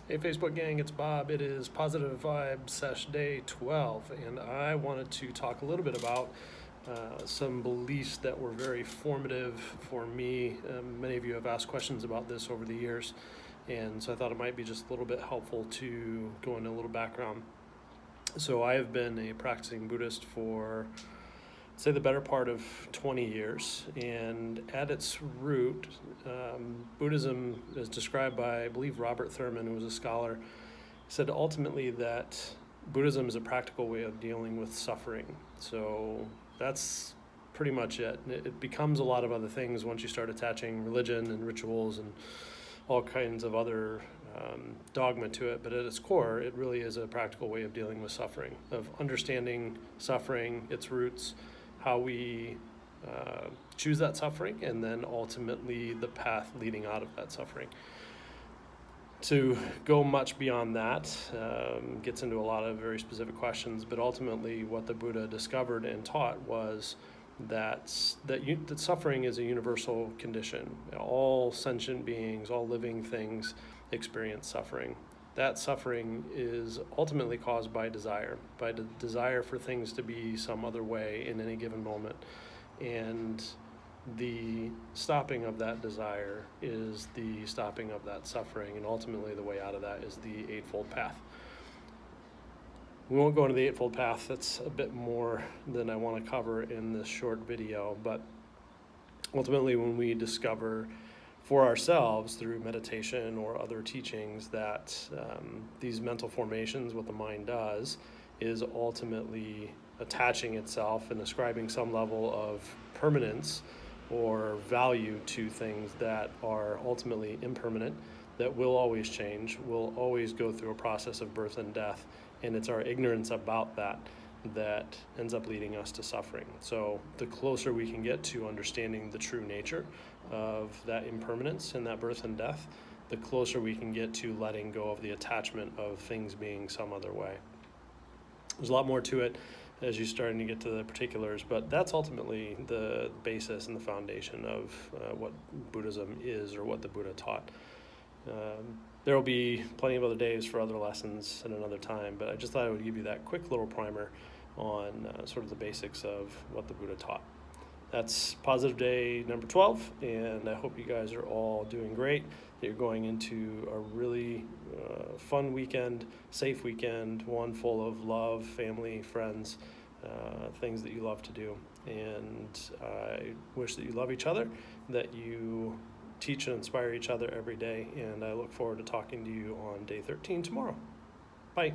Hey Facebook gang, it's Bob. It is Positive Vibe Sesh Day 12, and I wanted to talk a little bit about some beliefs that were very formative for me. Many of you have asked questions about this over the years, and so I thought it might be just a little bit helpful to go into a little background. So I have been a practicing Buddhist for, say, the better part of 20 years, and at its root, Buddhism is described by, I believe, Robert Thurman, who was a scholar, said ultimately that Buddhism is a practical way of dealing with suffering. So that's pretty much it. It becomes a lot of other things once you start attaching religion and rituals and all kinds of other dogma to it, but at its core, it really is a practical way of dealing with suffering, of understanding suffering, its roots, how we choose that suffering, and then ultimately the path leading out of that suffering. To go much beyond that gets into a lot of very specific questions, but ultimately what the Buddha discovered and taught was that suffering is a universal condition. All sentient beings, all living things experience suffering. That suffering is ultimately caused by desire for things to be some other way in any given moment. And the stopping of that desire is the stopping of that suffering, and ultimately the way out of that is the Eightfold Path. We won't go into the Eightfold Path. That's a bit more than I want to cover in this short video, but ultimately when we discover for ourselves through meditation or other teachings that these mental formations, what the mind does, is ultimately attaching itself and ascribing some level of permanence or value to things that are ultimately impermanent, that will always change, will always go through a process of birth and death, and it's our ignorance about that that ends up leading us to suffering. So the closer we can get to understanding the true nature of that impermanence and that birth and death, the closer we can get to letting go of the attachment of things being some other way. There's a lot more to it as you're starting to get to the particulars, but that's ultimately the basis and the foundation of what Buddhism is, or what the Buddha taught. There will be plenty of other days for other lessons at another time, but I just thought I would give you that quick little primer on sort of the basics of what the Buddha taught. That's Positive Day number 12, and I hope you guys are all doing great, that you're going into a really fun weekend, safe weekend, one full of love, family, friends, things that you love to do. And I wish that you love each other, that you teach and inspire each other every day, and I look forward to talking to you on day 13 tomorrow. Bye.